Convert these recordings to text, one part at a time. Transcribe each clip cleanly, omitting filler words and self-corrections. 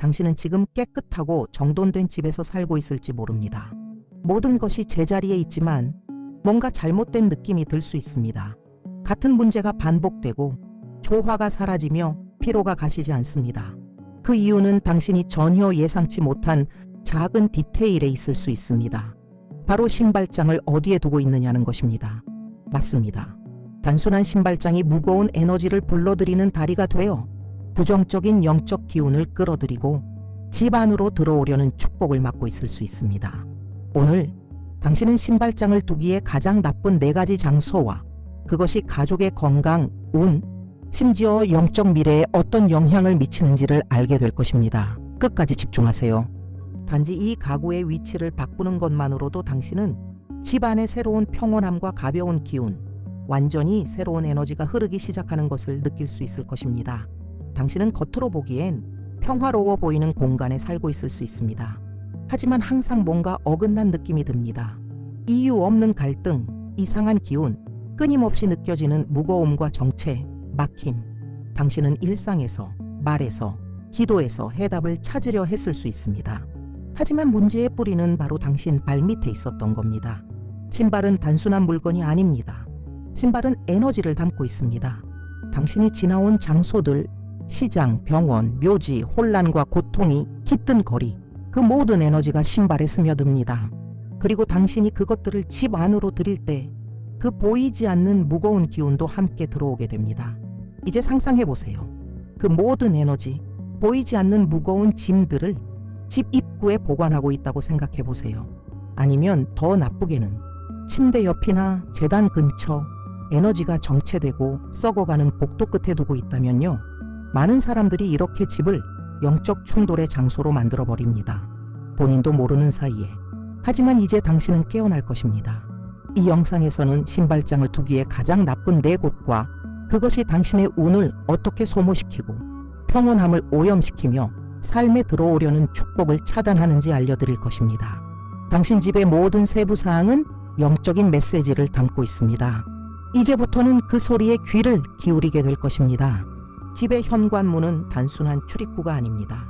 당신은 지금 깨끗하고 정돈된 집에서 살고 있을지 모릅니다. 모든 것이 제자리에 있지만 뭔가 잘못된 느낌이 들 수 있습니다. 같은 문제가 반복되고 조화가 사라지며 피로가 가시지 않습니다. 그 이유는 당신이 전혀 예상치 못한 작은 디테일에 있을 수 있습니다. 바로 신발장을 어디에 두고 있느냐는 것입니다. 맞습니다. 단순한 신발장이 무거운 에너지를 불러들이는 다리가 되어 부정적인 영적 기운을 끌어들이고 집 안으로 들어오려는 축복을 막고 있을 수 있습니다. 오늘 당신은 신발장을 두기에 가장 나쁜 4가지 장소와 그것이 가족의 건강, 운, 심지어 영적 미래에 어떤 영향을 미치는지를 알게 될 것입니다. 끝까지 집중하세요. 단지 이 가구의 위치를 바꾸는 것만으로도 당신은 집 안에 새로운 평온함과 가벼운 기운, 완전히 새로운 에너지가 흐르기 시작하는 것을 느낄 수 있을 것입니다. 당신은 겉으로 보기엔 평화로워 보이는 공간에 살고 있을 수 있습니다. 하지만 항상 뭔가 어긋난 느낌이 듭니다. 이유 없는 갈등, 이상한 기운, 끊임없이 느껴지는 무거움과 정체, 막힘. 당신은 일상에서, 말에서, 기도에서 해답을 찾으려 했을 수 있습니다. 하지만 문제의 뿌리는 바로 당신 발밑에 있었던 겁니다. 신발은 단순한 물건이 아닙니다. 신발은 에너지를 담고 있습니다. 당신이 지나온 장소들, 시장, 병원, 묘지, 혼란과 고통이 깃든 거리, 그 모든 에너지가 신발에 스며듭니다. 그리고 당신이 그것들을 집 안으로 들일 때 그 보이지 않는 무거운 기운도 함께 들어오게 됩니다. 이제 상상해 보세요. 그 모든 에너지, 보이지 않는 무거운 짐들을 집 입구에 보관하고 있다고 생각해 보세요. 아니면 더 나쁘게는 침대 옆이나 재단 근처 에너지가 정체되고 썩어가는 복도 끝에 두고 있다면요. 많은 사람들이 이렇게 집을 영적 충돌의 장소로 만들어버립니다. 본인도 모르는 사이에. 하지만 이제 당신은 깨어날 것입니다. 이 영상에서는 신발장을 두기에 가장 나쁜 4곳과 그것이 당신의 운을 어떻게 소모시키고 평온함을 오염시키며 삶에 들어오려는 축복을 차단하는지 알려드릴 것입니다. 당신 집의 모든 세부사항은 영적인 메시지를 담고 있습니다. 이제부터는 그 소리에 귀를 기울이게 될 것입니다. 집의 현관문은 단순한 출입구가 아닙니다.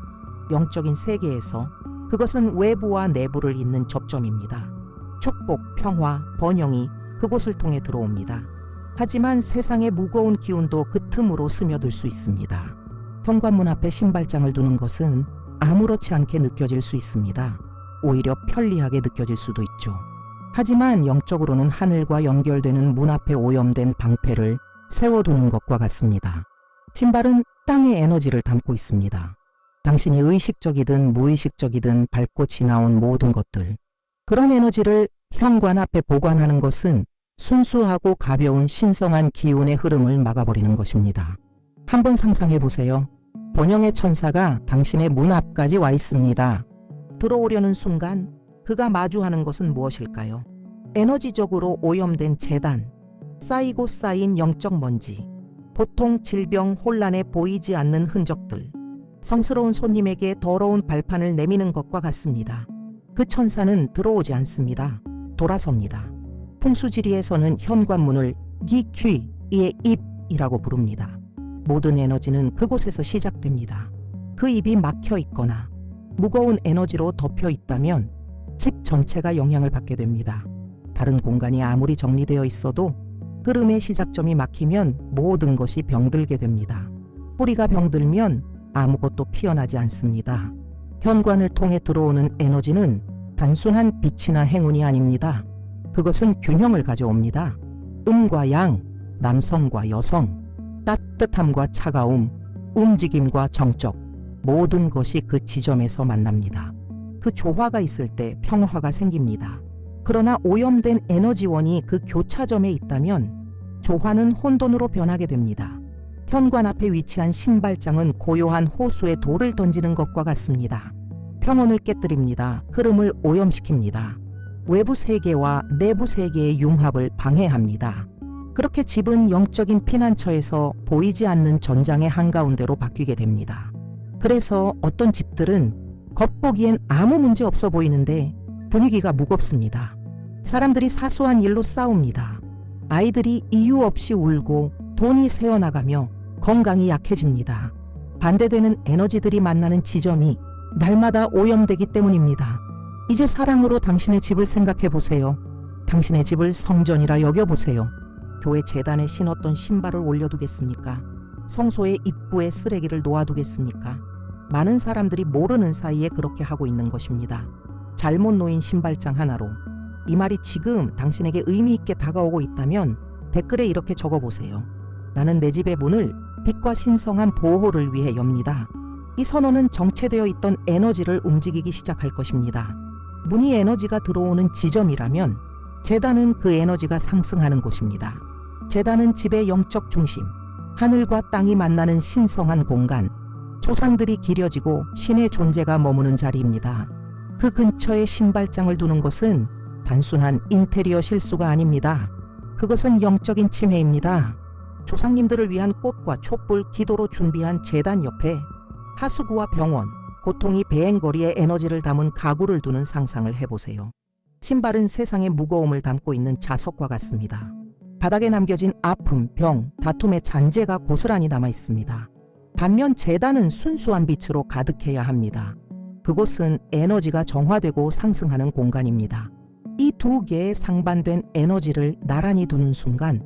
영적인 세계에서 그것은 외부와 내부를 잇는 접점입니다. 축복, 평화, 번영이 그곳을 통해 들어옵니다. 하지만 세상의 무거운 기운도 그 틈으로 스며들 수 있습니다. 현관문 앞에 신발장을 두는 것은 아무렇지 않게 느껴질 수 있습니다. 오히려 편리하게 느껴질 수도 있죠. 하지만 영적으로는 하늘과 연결되는 문 앞에 오염된 방패를 세워두는 것과 같습니다. 신발은 땅의 에너지를 담고 있습니다. 당신이 의식적이든 무의식적이든 밟고 지나온 모든 것들, 그런 에너지를 현관 앞에 보관하는 것은 순수하고 가벼운 신성한 기운의 흐름을 막아버리는 것입니다. 한번 상상해 보세요. 번영의 천사가 당신의 문 앞까지 와 있습니다. 들어오려는 순간 그가 마주하는 것은 무엇일까요? 에너지적으로 오염된 재단, 쌓이고 쌓인 영적 먼지, 고통, 질병, 혼란에 보이지 않는 흔적들, 성스러운 손님에게 더러운 발판을 내미는 것과 같습니다. 그 천사는 들어오지 않습니다. 돌아섭니다. 풍수지리에서는 현관문을 기퀴의 입이라고 부릅니다. 모든 에너지는 그곳에서 시작됩니다. 그 입이 막혀 있거나 무거운 에너지로 덮여 있다면 집 전체가 영향을 받게 됩니다. 다른 공간이 아무리 정리되어 있어도 흐름의 시작점이 막히면 모든 것이 병들게 됩니다. 뿌리가 병들면 아무것도 피어나지 않습니다. 현관을 통해 들어오는 에너지는 단순한 빛이나 행운이 아닙니다. 그것은 균형을 가져옵니다. 음과 양, 남성과 여성, 따뜻함과 차가움, 움직임과 정적, 모든 것이 그 지점에서 만납니다. 그 조화가 있을 때 평화가 생깁니다. 그러나 오염된 에너지원이 그 교차점에 있다면 조화는 혼돈으로 변하게 됩니다. 현관 앞에 위치한 신발장은 고요한 호수에 돌을 던지는 것과 같습니다. 평온을 깨뜨립니다. 흐름을 오염시킵니다. 외부 세계와 내부 세계의 융합을 방해합니다. 그렇게 집은 영적인 피난처에서 보이지 않는 전장의 한가운데로 바뀌게 됩니다. 그래서 어떤 집들은 겉보기엔 아무 문제 없어 보이는데 분위기가 무겁습니다. 사람들이 사소한 일로 싸웁니다. 아이들이 이유 없이 울고 돈이 새어나가며 건강이 약해집니다. 반대되는 에너지들이 만나는 지점이 날마다 오염되기 때문입니다. 이제 사랑으로 당신의 집을 생각해 보세요. 당신의 집을 성전이라 여겨보세요. 교회 재단에 신었던 신발을 올려두겠습니까? 성소의 입구에 쓰레기를 놓아두겠습니까? 많은 사람들이 모르는 사이에 그렇게 하고 있는 것입니다. 잘못 놓인 신발장 하나로 이 말이 지금 당신에게 의미 있게 다가오고 있다면 댓글에 이렇게 적어보세요. 나는 내 집의 문을 빛과 신성한 보호를 위해 엽니다. 이 선언은 정체되어 있던 에너지를 움직이기 시작할 것입니다. 문이 에너지가 들어오는 지점이라면 재단은 그 에너지가 상승하는 곳입니다. 재단은 집의 영적 중심, 하늘과 땅이 만나는 신성한 공간, 조상들이 기려지고 신의 존재가 머무는 자리입니다. 그 근처에 신발장을 두는 것은 단순한 인테리어 실수가 아닙니다. 그것은 영적인 침해입니다. 조상님들을 위한 꽃과 촛불, 기도로 준비한 제단 옆에 하수구와 병원, 고통이 배행거리에 에너지를 담은 가구를 두는 상상을 해보세요. 신발은 세상의 무거움을 담고 있는 자석과 같습니다. 바닥에 남겨진 아픔, 병, 다툼의 잔재가 고스란히 남아 있습니다. 반면 제단은 순수한 빛으로 가득해야 합니다. 그곳은 에너지가 정화되고 상승하는 공간입니다. 이 두 개의 상반된 에너지를 나란히 두는 순간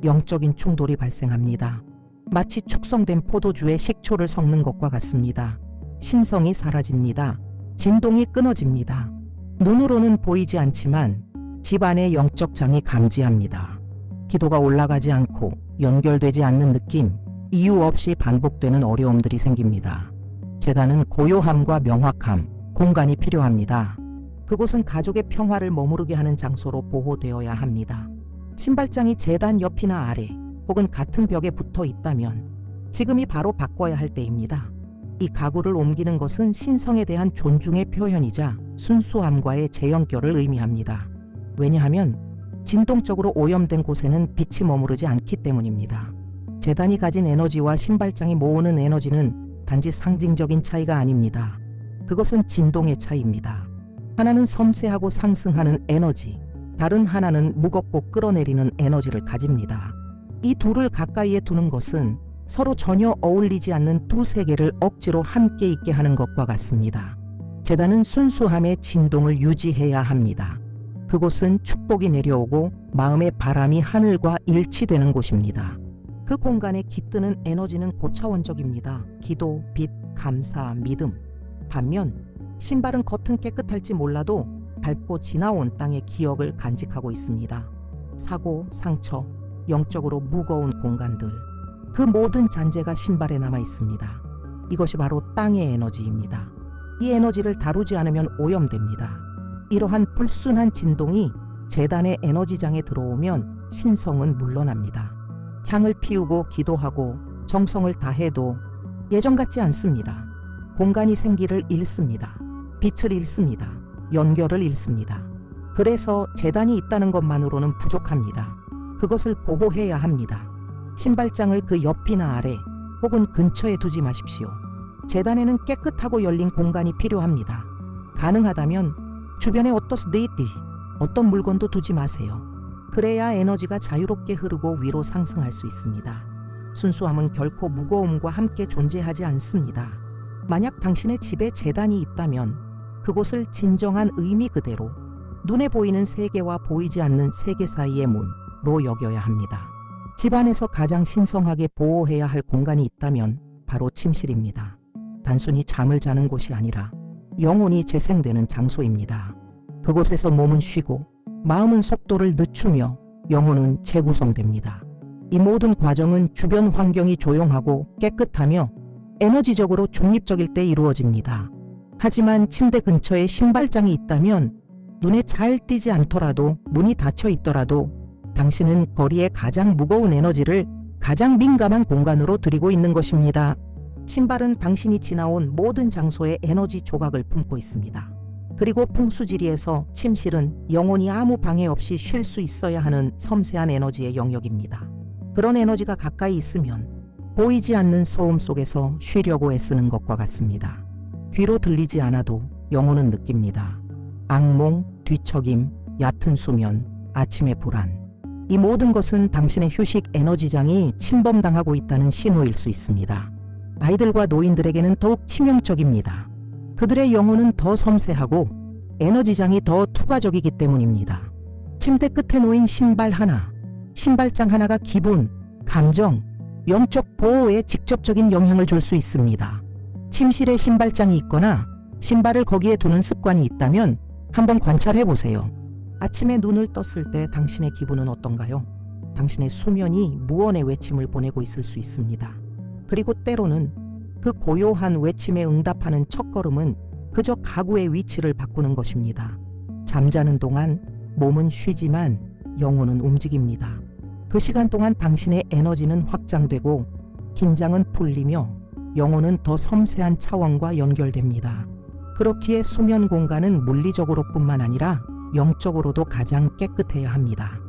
영적인 충돌이 발생합니다. 마치 축성된 포도주에 식초를 섞는 것과 같습니다. 신성이 사라집니다. 진동이 끊어집니다. 눈으로는 보이지 않지만 집안의 영적 장이 감지합니다. 기도가 올라가지 않고 연결되지 않는 느낌, 이유 없이 반복되는 어려움들이 생깁니다. 제단은 고요함과 명확함, 공간이 필요합니다. 그곳은 가족의 평화를 머무르게 하는 장소로 보호되어야 합니다. 신발장이 제단 옆이나 아래 혹은 같은 벽에 붙어 있다면 지금이 바로 바꿔야 할 때입니다. 이 가구를 옮기는 것은 신성에 대한 존중의 표현이자 순수함과의 재연결을 의미합니다. 왜냐하면 진동적으로 오염된 곳에는 빛이 머무르지 않기 때문입니다. 제단이 가진 에너지와 신발장이 모으는 에너지는 단지 상징적인 차이가 아닙니다. 그것은 진동의 차이입니다. 하나는 섬세하고 상승하는 에너지, 다른 하나는 무겁고 끌어내리는 에너지를 가집니다. 이 둘을 가까이에 두는 것은 서로 전혀 어울리지 않는 두 세계를 억지로 함께 있게 하는 것과 같습니다. 제단은 순수함의 진동을 유지해야 합니다. 그곳은 축복이 내려오고 마음의 바람이 하늘과 일치되는 곳입니다. 그 공간에 깃드는 에너지는 고차원적입니다. 기도, 빛, 감사, 믿음. 반면 신발은 겉은 깨끗할지 몰라도 밟고 지나온 땅의 기억을 간직하고 있습니다. 사고, 상처, 영적으로 무거운 공간들. 그 모든 잔재가 신발에 남아 있습니다. 이것이 바로 땅의 에너지입니다. 이 에너지를 다루지 않으면 오염됩니다. 이러한 불순한 진동이 제단의 에너지장에 들어오면 신성은 물러납니다. 향을 피우고 기도하고 정성을 다해도 예전 같지 않습니다. 공간이 생기를 잃습니다. 빛을 잃습니다. 연결을 잃습니다. 그래서 제단이 있다는 것만으로는 부족합니다. 그것을 보호해야 합니다. 신발장을 그 옆이나 아래 혹은 근처에 두지 마십시오. 제단에는 깨끗하고 열린 공간이 필요합니다. 가능하다면 주변에 어떤 물건도 두지 마세요. 그래야 에너지가 자유롭게 흐르고 위로 상승할 수 있습니다. 순수함은 결코 무거움과 함께 존재하지 않습니다. 만약 당신의 집에 제단이 있다면 그곳을 진정한 의미 그대로 눈에 보이는 세계와 보이지 않는 세계 사이의 문으로 여겨야 합니다. 집안에서 가장 신성하게 보호해야 할 공간이 있다면 바로 침실입니다. 단순히 잠을 자는 곳이 아니라 영혼이 재생되는 장소입니다. 그곳에서 몸은 쉬고 마음은 속도를 늦추며 영혼은 재구성됩니다. 이 모든 과정은 주변 환경이 조용하고 깨끗하며 에너지적으로 중립적일 때 이루어집니다. 하지만 침대 근처에 신발장이 있다면 눈에 잘 띄지 않더라도 문이 닫혀 있더라도 당신은 거리의 가장 무거운 에너지를 가장 민감한 공간으로 들이고 있는 것입니다. 신발은 당신이 지나온 모든 장소의 에너지 조각을 품고 있습니다. 그리고 풍수지리에서 침실은 영혼이 아무 방해 없이 쉴 수 있어야 하는 섬세한 에너지의 영역입니다. 그런 에너지가 가까이 있으면 보이지 않는 소음 속에서 쉬려고 애쓰는 것과 같습니다. 귀로 들리지 않아도 영혼은 느낍니다. 악몽, 뒤척임, 얕은 수면, 아침의 불안. 이 모든 것은 당신의 휴식 에너지장이 침범당하고 있다는 신호일 수 있습니다. 아이들과 노인들에게는 더욱 치명적입니다. 그들의 영혼은 더 섬세하고 에너지장이 더 투과적이기 때문입니다. 침대 끝에 놓인 신발 하나, 신발장 하나가 기분, 감정, 영적 보호에 직접적인 영향을 줄 수 있습니다. 침실에 신발장이 있거나 신발을 거기에 두는 습관이 있다면 한번 관찰해 보세요. 아침에 눈을 떴을 때 당신의 기분은 어떤가요? 당신의 수면이 무언의 외침을 보내고 있을 수 있습니다. 그리고 때로는 그 고요한 외침에 응답하는 첫걸음은 그저 가구의 위치를 바꾸는 것입니다. 잠자는 동안 몸은 쉬지만 영혼은 움직입니다. 그 시간 동안 당신의 에너지는 확장되고 긴장은 풀리며 영혼은 더 섬세한 차원과 연결됩니다. 그렇기에 수면 공간은 물리적으로뿐만 아니라 영적으로도 가장 깨끗해야 합니다.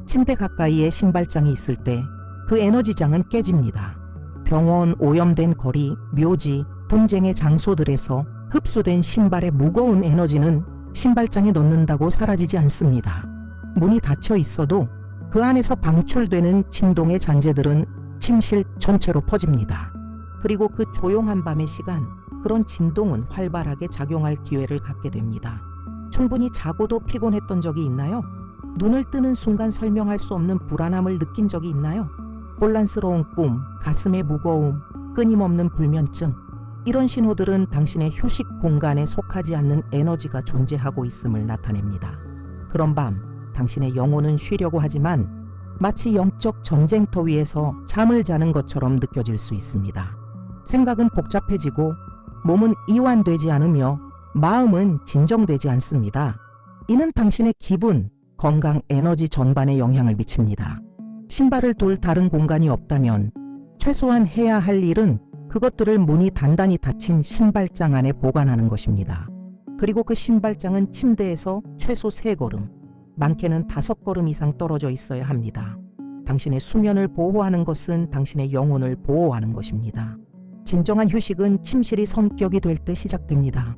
침대 가까이에 신발장이 있을 때 그 에너지장은 깨집니다. 병원, 오염된 거리, 묘지, 분쟁의 장소들에서 흡수된 신발의 무거운 에너지는 신발장에 넣는다고 사라지지 않습니다. 문이 닫혀 있어도 그 안에서 방출되는 진동의 잔재들은 침실 전체로 퍼집니다. 그리고 그 조용한 밤의 시간, 그런 진동은 활발하게 작용할 기회를 갖게 됩니다. 충분히 자고도 피곤했던 적이 있나요? 눈을 뜨는 순간 설명할 수 없는 불안함을 느낀 적이 있나요? 혼란스러운 꿈, 가슴의 무거움, 끊임없는 불면증, 이런 신호들은 당신의 휴식 공간에 속하지 않는 에너지가 존재하고 있음을 나타냅니다. 그런 밤, 당신의 영혼은 쉬려고 하지만 마치 영적 전쟁터 위에서 잠을 자는 것처럼 느껴질 수 있습니다. 생각은 복잡해지고 몸은 이완되지 않으며 마음은 진정되지 않습니다. 이는 당신의 기분, 건강, 에너지 전반에 영향을 미칩니다. 신발을 둘 다른 공간이 없다면 최소한 해야 할 일은 그것들을 문이 단단히 닫힌 신발장 안에 보관하는 것입니다. 그리고 그 신발장은 침대에서 최소 3걸음, 많게는 5걸음 이상 떨어져 있어야 합니다. 당신의 수면을 보호하는 것은 당신의 영혼을 보호하는 것입니다. 진정한 휴식은 침실이 성격이 될 때 시작됩니다.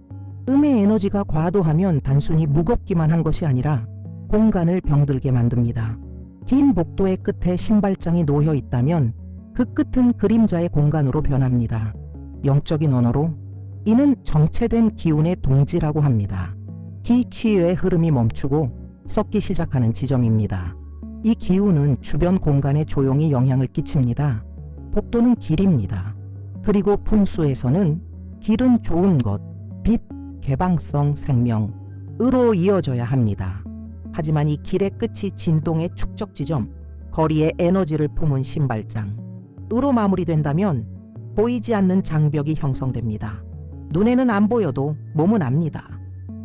음의 에너지가 과도하면 단순히 무겁기만 한 것이 아니라 공간을 병들게 만듭니다. 긴 복도의 끝에 신발장이 놓여 있다면 그 끝은 그림자의 공간으로 변합니다. 영적인 언어로 이는 정체된 기운의 동지라고 합니다. 기치유의 흐름이 멈추고 썩기 시작하는 지점입니다. 이 기운은 주변 공간에 조용히 영향을 끼칩니다. 복도는 길입니다. 그리고 풍수에서는 길은 좋은 것, 빛, 개방성, 생명으로 이어져야 합니다. 하지만 이 길의 끝이 진동의 축적 지점, 거리의 에너지를 품은 신발장으로 마무리된다면 보이지 않는 장벽이 형성됩니다. 눈에는 안 보여도 몸은 압니다.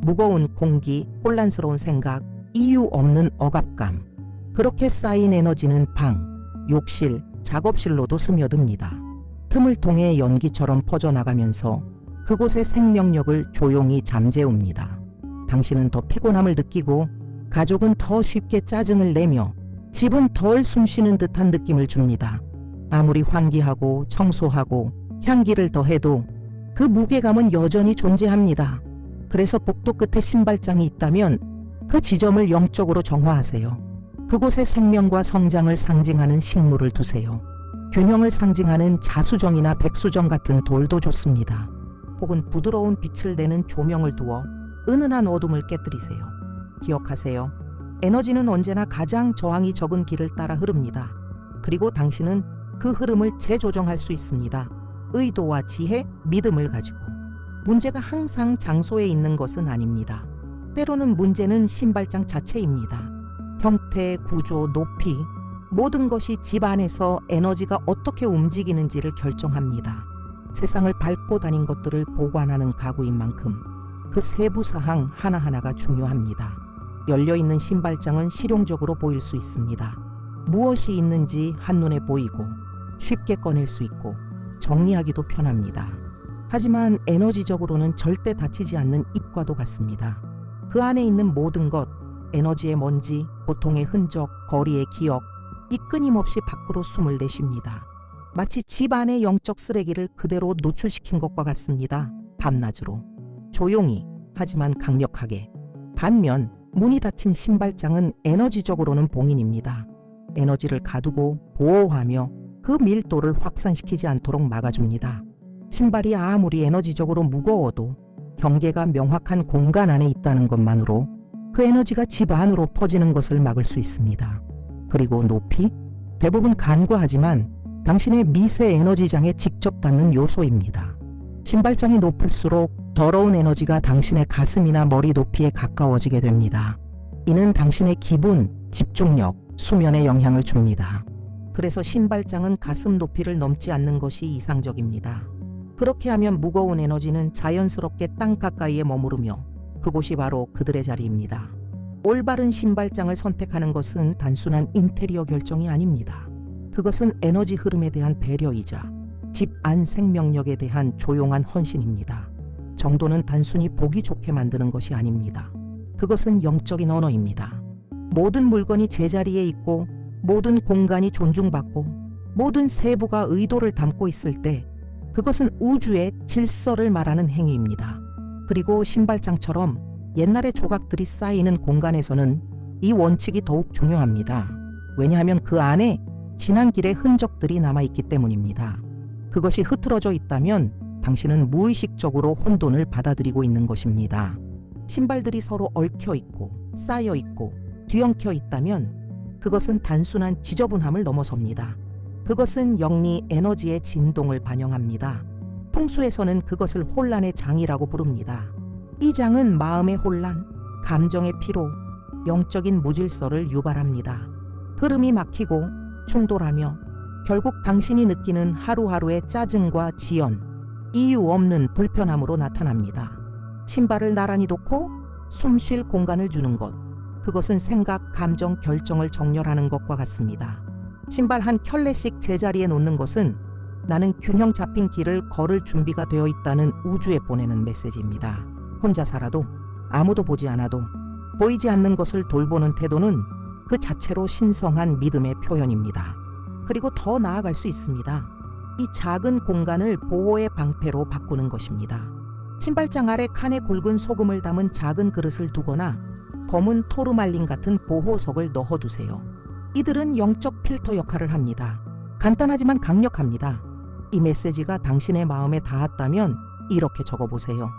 무거운 공기, 혼란스러운 생각, 이유 없는 억압감. 그렇게 쌓인 에너지는 방, 욕실, 작업실로도 스며듭니다. 틈을 통해 연기처럼 퍼져나가면서 그곳의 생명력을 조용히 잠재웁니다. 당신은 더 피곤함을 느끼고 가족은 더 쉽게 짜증을 내며 집은 덜 숨쉬는 듯한 느낌을 줍니다. 아무리 환기하고 청소하고 향기를 더해도 그 무게감은 여전히 존재합니다. 그래서 복도 끝에 신발장이 있다면 그 지점을 영적으로 정화하세요. 그곳에 생명과 성장을 상징하는 식물을 두세요. 균형을 상징하는 자수정이나 백수정 같은 돌도 좋습니다. 혹은 부드러운 빛을 내는 조명을 두어 은은한 어둠을 깨뜨리세요. 기억하세요. 에너지는 언제나 가장 저항이 적은 길을 따라 흐릅니다. 그리고 당신은 그 흐름을 재조정할 수 있습니다. 의도와 지혜, 믿음을 가지고. 문제가 항상 장소에 있는 것은 아닙니다. 때로는 문제는 신발장 자체입니다. 형태, 구조, 높이, 모든 것이 집 안에서 에너지가 어떻게 움직이는지를 결정합니다. 세상을 밟고 다닌 것들을 보관하는 가구인 만큼 그 세부 사항 하나하나가 중요합니다. 열려있는 신발장은 실용적으로 보일 수 있습니다. 무엇이 있는지 한눈에 보이고 쉽게 꺼낼 수 있고 정리하기도 편합니다. 하지만 에너지적으로는 절대 닫히지 않는 입과도 같습니다. 그 안에 있는 모든 것, 에너지의 먼지, 고통의 흔적, 거리의 기억, 이 끊임없이 밖으로 숨을 내쉽니다. 마치 집 안의 영적 쓰레기를 그대로 노출시킨 것과 같습니다. 밤낮으로. 조용히, 하지만 강력하게. 반면 문이 닫힌 신발장은 에너지적으로는 봉인입니다. 에너지를 가두고 보호하며 그 밀도를 확산시키지 않도록 막아줍니다. 신발이 아무리 에너지적으로 무거워도 경계가 명확한 공간 안에 있다는 것만으로 그 에너지가 집 안으로 퍼지는 것을 막을 수 있습니다. 그리고 높이? 대부분 간과하지만 당신의 미세 에너지장에 직접 닿는 요소입니다. 신발장이 높을수록 더러운 에너지가 당신의 가슴이나 머리 높이에 가까워지게 됩니다. 이는 당신의 기분, 집중력, 수면에 영향을 줍니다. 그래서 신발장은 가슴 높이를 넘지 않는 것이 이상적입니다. 그렇게 하면 무거운 에너지는 자연스럽게 땅 가까이에 머무르며 그곳이 바로 그들의 자리입니다. 올바른 신발장을 선택하는 것은 단순한 인테리어 결정이 아닙니다. 그것은 에너지 흐름에 대한 배려이자 집 안 생명력에 대한 조용한 헌신입니다. 정도는 단순히 보기 좋게 만드는 것이 아닙니다. 그것은 영적인 언어입니다. 모든 물건이 제자리에 있고 모든 공간이 존중받고 모든 세부가 의도를 담고 있을 때 그것은 우주의 질서를 말하는 행위입니다. 그리고 신발장처럼 옛날의 조각들이 쌓이는 공간에서는 이 원칙이 더욱 중요합니다. 왜냐하면 그 안에 지난 길의 흔적들이 남아있기 때문입니다. 그것이 흐트러져 있다면 당신은 무의식적으로 혼돈을 받아들이고 있는 것입니다. 신발들이 서로 얽혀 있고 쌓여 있고 뒤엉켜 있다면 그것은 단순한 지저분함을 넘어섭니다. 그것은 영리 에너지의 진동을 반영합니다. 풍수에서는 그것을 혼란의 장이라고 부릅니다. 이 장은 마음의 혼란, 감정의 피로, 영적인 무질서를 유발합니다. 흐름이 막히고 충돌하며 결국 당신이 느끼는 하루하루의 짜증과 지연, 이유 없는 불편함으로 나타납니다. 신발을 나란히 놓고 숨 쉴 공간을 주는 것, 그것은 생각, 감정, 결정을 정렬하는 것과 같습니다. 신발 한 켤레씩 제자리에 놓는 것은 나는 균형 잡힌 길을 걸을 준비가 되어 있다는 우주에 보내는 메시지입니다. 혼자 살아도 아무도 보지 않아도 보이지 않는 것을 돌보는 태도는 그 자체로 신성한 믿음의 표현입니다. 그리고 더 나아갈 수 있습니다. 이 작은 공간을 보호의 방패로 바꾸는 것입니다. 신발장 아래 칸에 굵은 소금을 담은 작은 그릇을 두거나 검은 토르말린 같은 보호석을 넣어두세요. 이들은 영적 필터 역할을 합니다. 간단하지만 강력합니다. 이 메시지가 당신의 마음에 닿았다면 이렇게 적어보세요.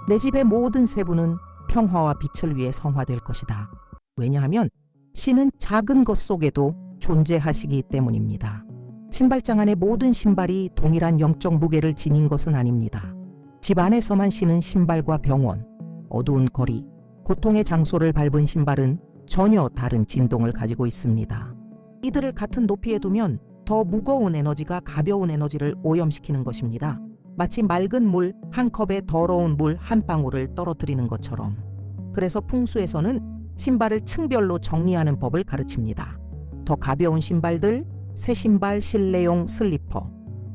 내 집의 모든 세부는 평화와 빛을 위해 성화될 것이다. 왜냐하면 신은 작은 것 속에도 존재하시기 때문입니다. 신발장 안의 모든 신발이 동일한 영적 무게를 지닌 것은 아닙니다. 집 안에서만 신은 신발과 병원, 어두운 거리, 고통의 장소를 밟은 신발은 전혀 다른 진동을 가지고 있습니다. 이들을 같은 높이에 두면 더 무거운 에너지가 가벼운 에너지를 오염시키는 것입니다. 마치 맑은 물 한 컵에 더러운 물 한 방울을 떨어뜨리는 것처럼. 그래서 풍수에서는 신발을 층별로 정리하는 법을 가르칩니다. 더 가벼운 신발들, 새 신발, 실내용 슬리퍼,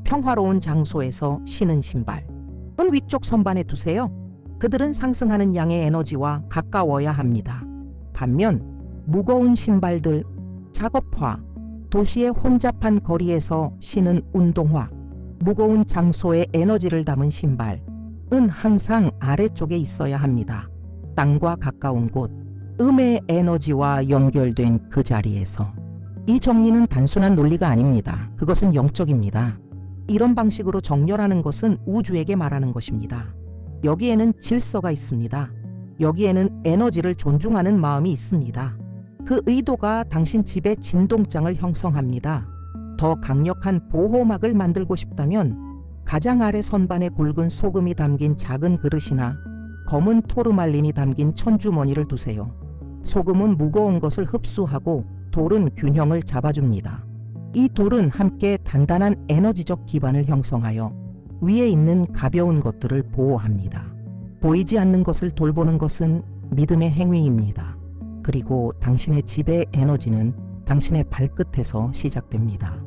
평화로운 장소에서 신은 신발은 위쪽 선반에 두세요. 그들은 상승하는 양의 에너지와 가까워야 합니다. 반면 무거운 신발들, 작업화, 도시의 혼잡한 거리에서 신은 운동화, 무거운 장소에 에너지를 담은 신발은 항상 아래쪽에 있어야 합니다. 땅과 가까운 곳, 음의 에너지와 연결된 그 자리에서. 이 정리는 단순한 논리가 아닙니다. 그것은 영적입니다. 이런 방식으로 정렬하는 것은 우주에게 말하는 것입니다. 여기에는 질서가 있습니다. 여기에는 에너지를 존중하는 마음이 있습니다. 그 의도가 당신 집의 진동장을 형성합니다. 더 강력한 보호막을 만들고 싶다면 가장 아래 선반에 굵은 소금이 담긴 작은 그릇이나 검은 토르말린이 담긴 천주머니를 두세요. 소금은 무거운 것을 흡수하고 돌은 균형을 잡아줍니다. 이 돌은 함께 단단한 에너지적 기반을 형성하여 위에 있는 가벼운 것들을 보호합니다. 보이지 않는 것을 돌보는 것은 믿음의 행위입니다. 그리고 당신의 집의 에너지는 당신의 발끝에서 시작됩니다.